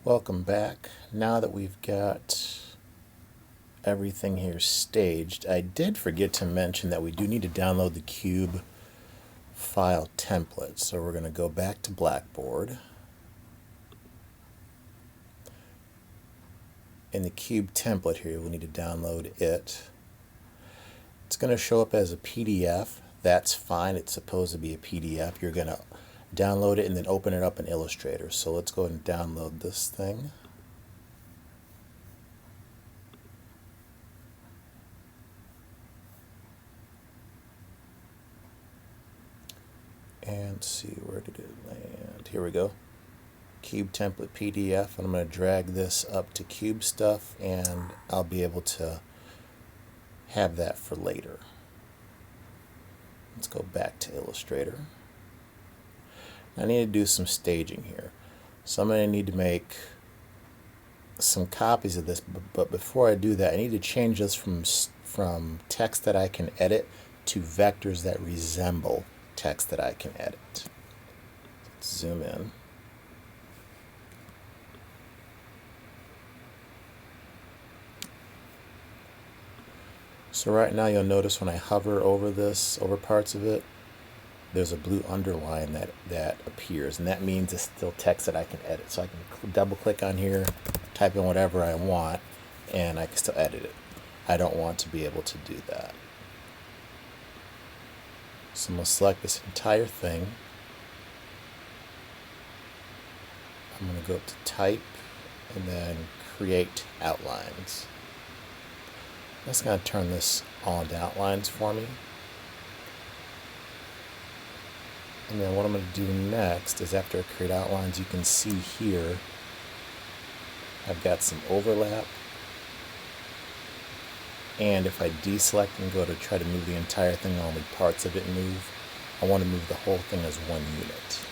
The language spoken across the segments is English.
Welcome back. Now that we've got everything here staged, I did forget to mention that we do need to download the cube file template. So we're going to go back to Blackboard. In the cube template here, we'll need to download it. It's going to show up as a PDF. That's fine. It's supposed to be a PDF. You're going to download it and then open it up in Illustrator. So let's go ahead and download this thing. And see, where did it land? Here we go. Cube template PDF. And I'm going to drag this up to Cube Stuff, and I'll be able to have that for later. Let's go back to Illustrator. I need to do some staging here. So I'm going to need to make some copies of this, but before I do that, I need to change this from text that I can edit to vectors that resemble text that I can edit. Let's zoom in. So right now you'll notice when I hover over this, over parts of it, there's a blue underline that appears, and that means it's still text that I can edit. So I can double click on here, type in whatever I want, and I can still edit it. I don't want to be able to do that. So I'm going to select this entire thing. I'm going to go up to Type and then Create Outlines. That's going to turn this all into outlines for me. And then what I'm going to do next is, after I create outlines, you can see here I've got some overlap. And if I deselect and go to try to move the entire thing, only parts of it move. I want to move the whole thing as one unit.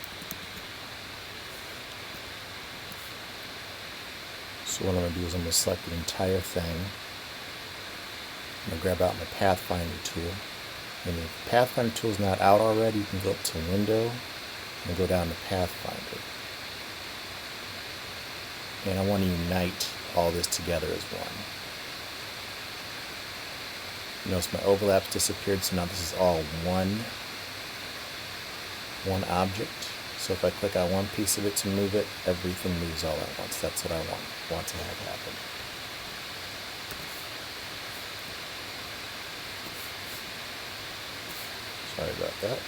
So what I'm going to do is I'm going to select the entire thing. I'm going to grab out my Pathfinder tool. And if the Pathfinder tool is not out already, you can go up to Window and go down to Pathfinder. And I want to unite all this together as one. Notice my overlaps disappeared, so now this is all one object. So if I click on one piece of it to move it, everything moves all at once. That's what I want to have happen. Sorry about that.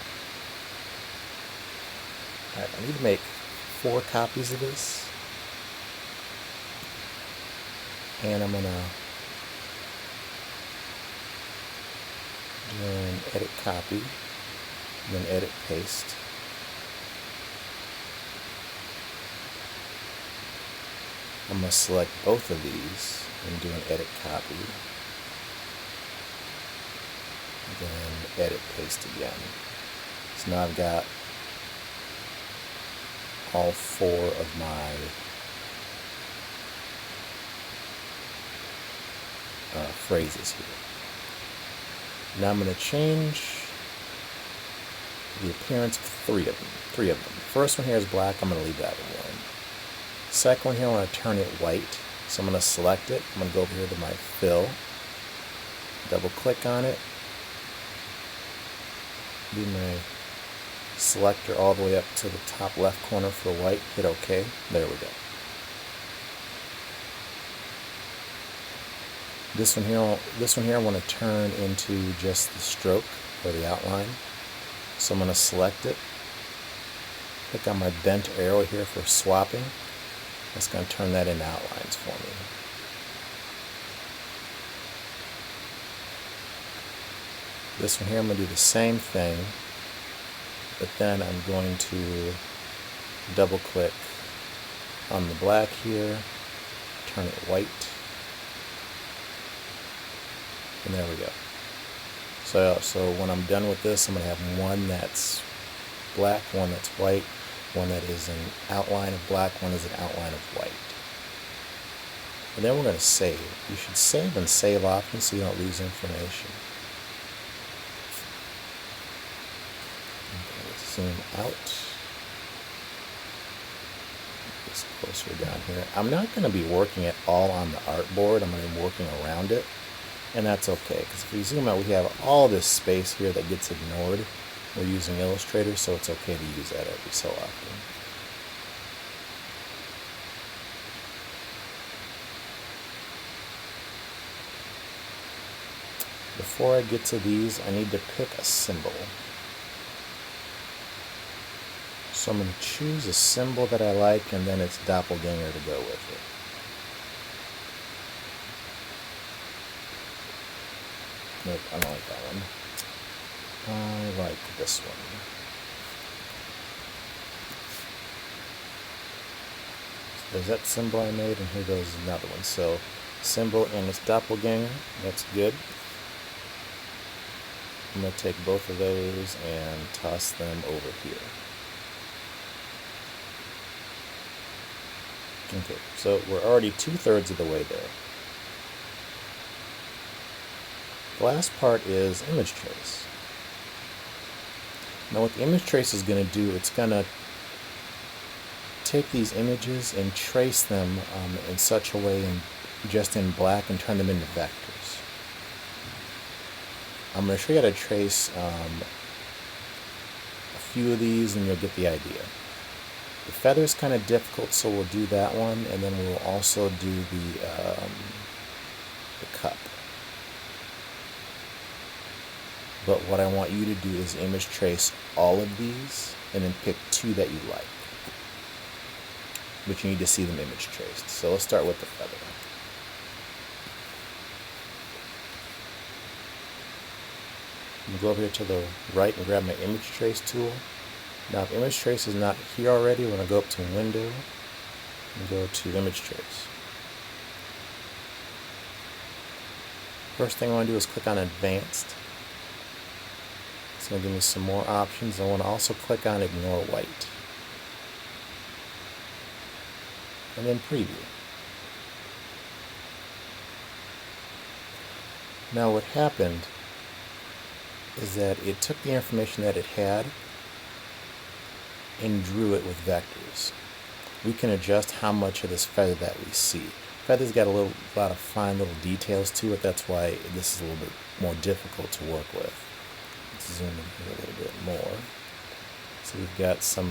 Alright, I need to make 4 copies of this. And I'm going to do an edit copy, and then edit paste. I'm going to select both of these and do an edit copy. Then edit paste again. So now I've got all 4 of my phrases here. Now I'm going to change the appearance of 3 of them. The first one here is black. I'm going to leave that one. Second one here, I want to turn it white. So I'm going to select it. I'm going to go over here to my fill, double click on it, do my selector all the way up to the top left corner for white, hit OK. There we go. This one here I want to turn into just the stroke or the outline. So I'm going to select it, click on my bent arrow here for swapping. That's going to turn that into outlines for me. This one here, I'm going to do the same thing, but then I'm going to double click on the black here, turn it white, and there we go. So when I'm done with this, I'm going to have one that's black, one that's white, one that is an outline of black, one is an outline of white. And then we're going to save. You should save and save often so you don't lose information. Okay, let's zoom out. this closer down here. I'm not going to be working it all on the artboard. I'm going to be working around it, and that's okay, because if we zoom out, we have all this space here that gets ignored. We're using Illustrator, so it's okay to use that every so often. Before I get to these, I need to pick a symbol. So I'm going to choose a symbol that I like, and then it's doppelganger to go with it. Nope, I don't like that one. I like this one. So there's that symbol I made, and here goes another one. So symbol and its doppelganger, that's good. I'm going to take both of those and toss them over here. Okay, so we're already 2/3 of the way there. The last part is image trace. Now what the image trace is going to do, it's going to take these images and trace them in such a way, just in black, and turn them into vectors. I'm going to show you how to trace a few of these, and you'll get the idea. The feather is kind of difficult, so we'll do that one, and then we'll also do the cup. But what I want you to do is image trace all of these, and then pick 2 that you like. But you need to see them image traced. So let's start with the feather. I'm going to go over here to the right and grab my image trace tool. Now if image trace is not here already, we're going to go up to Window and go to Image Trace. First thing I want to do is click on Advanced. It's going to give me some more options. I want to also click on Ignore White. And then Preview. Now what happened is that it took the information that it had and drew it with vectors. We can adjust how much of this feather that we see. Feather's got a lot of fine little details to it. That's why this is a little bit more difficult to work with. Let's zoom in here a little bit more. So we've got some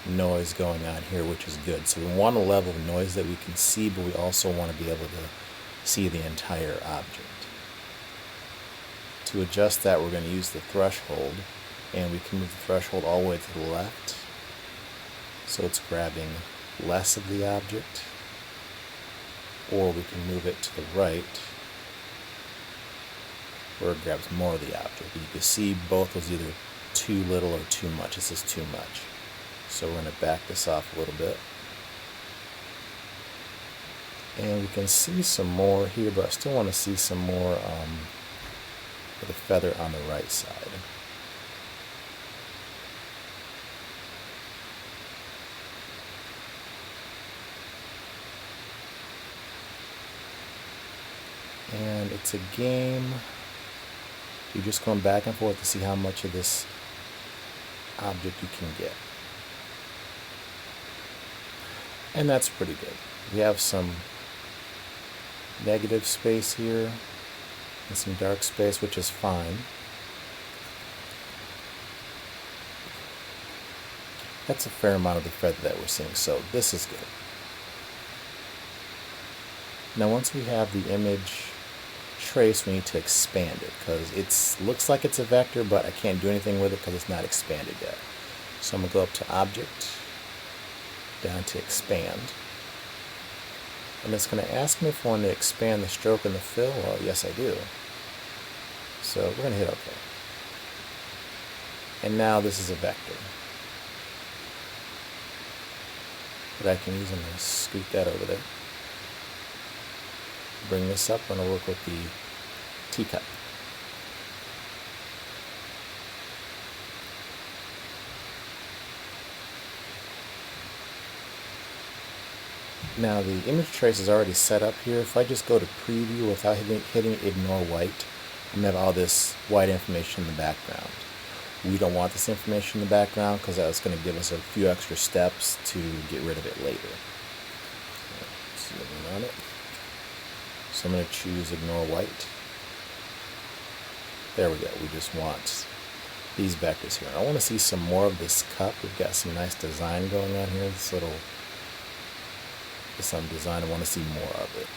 noise going on here, which is good. So we want a level of noise that we can see, but we also want to be able to see the entire object. To adjust that, we're going to use the threshold, and we can move the threshold all the way to the left, so it's grabbing less of the object, or we can move it to the right, where it grabs more of the object. You can see both was either too little or too much. This is too much. So we're going to back this off a little bit. And we can see some more here, but I still want to see some more of the feather on the right side. And it's a game. You're just going back and forth to see how much of this object you can get. And that's pretty good. We have some negative space here and some dark space, which is fine. That's a fair amount of the feather that we're seeing, so this is good. Now once we have the image trace, we need to expand it, because it looks like it's a vector, but I can't do anything with it because it's not expanded yet. So I'm going to go up to Object, down to Expand. And it's going to ask me if I want to expand the stroke and the fill. Well, yes I do. So we're going to hit OK. And now this is a vector. What I can use, I'm going to scoot that over there. Bring this up, I'm going to work with the teacup. Now the image trace is already set up here. If I just go to Preview without hitting Ignore White, I'm going to have all this white information in the background. We don't want this information in the background because that's going to give us a few extra steps to get rid of it later. on it. So I'm going to choose ignore white. There we go. We just want these vectors here. I want to see some more of this cup. We've got some nice design going on here. This some design. I want to see more of it.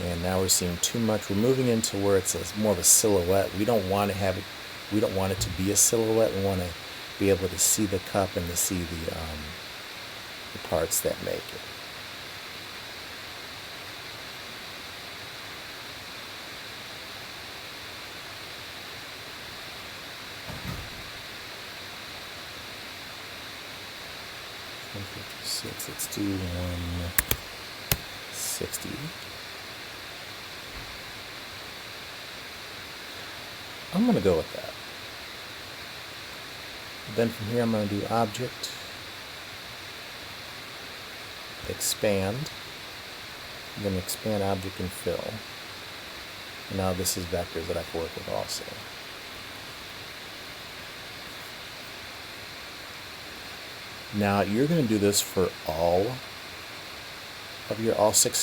And now we're seeing too much. We're moving into where it's more of a silhouette. We don't want to have it. We don't want it to be a silhouette. We want to be able to see the cup and to see the parts that make it. Let's do 160. I'm going to go with that. Then from here I'm going to do object, expand, then expand object and fill. And now this is vectors that I can work with also. Now you're going to do this for all 6 of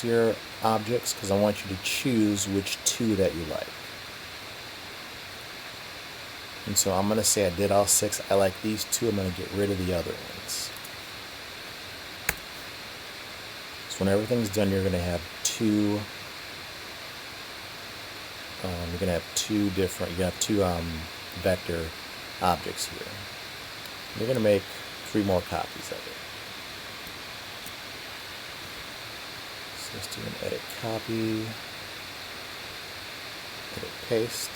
your objects, because I want you to choose which 2 that you like. And so I'm going to say I did all 6. I like these 2. I'm going to get rid of the other ones. So when everything's done, you're going to have 2. You're going to have 2 different. You're going to have 2 vector objects here. You're going to make 3 more copies of it. So let's do an edit copy, edit paste.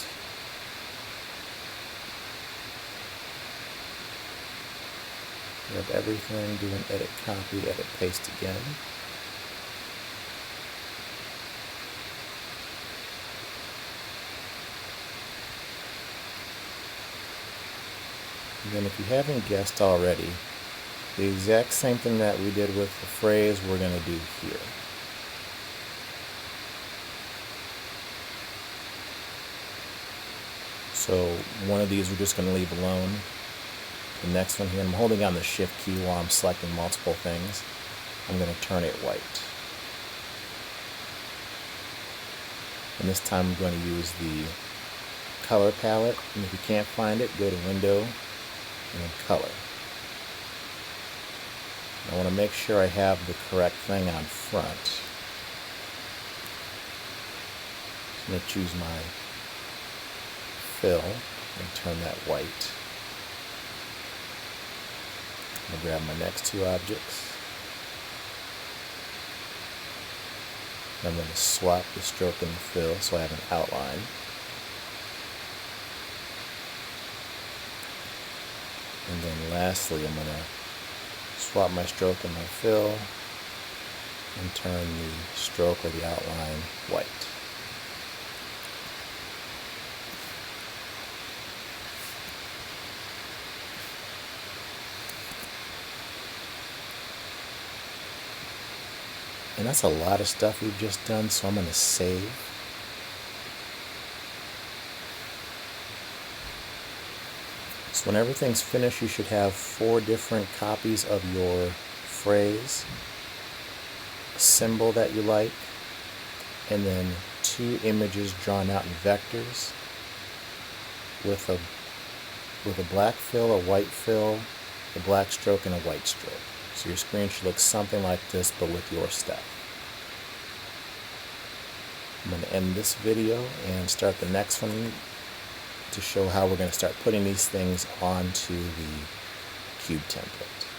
Grab everything, do an edit copy, edit paste again. And then if you haven't guessed already, the exact same thing that we did with the phrase we're going to do here. So one of these we're just going to leave alone. The next one here, I'm holding on the shift key while I'm selecting multiple things. I'm going to turn it white. And this time I'm going to use the color palette. And if you can't find it, go to Window and then Color. I want to make sure I have the correct thing on front. I'm going to choose my fill and turn that white. I'm going to grab my next 2 objects. I'm going to swap the stroke and the fill so I have an outline. And then lastly, I'm going to swap my stroke and my fill and turn the stroke or the outline white. And that's a lot of stuff we've just done, so I'm going to save. So when everything's finished, you should have 4 different copies of your phrase, a symbol that you like, and then 2 images drawn out in vectors with a black fill, a white fill, a black stroke, and a white stroke. So your screen should look something like this, but with your stuff. I'm going to end this video and start the next one to show how we're going to start putting these things onto the cube template.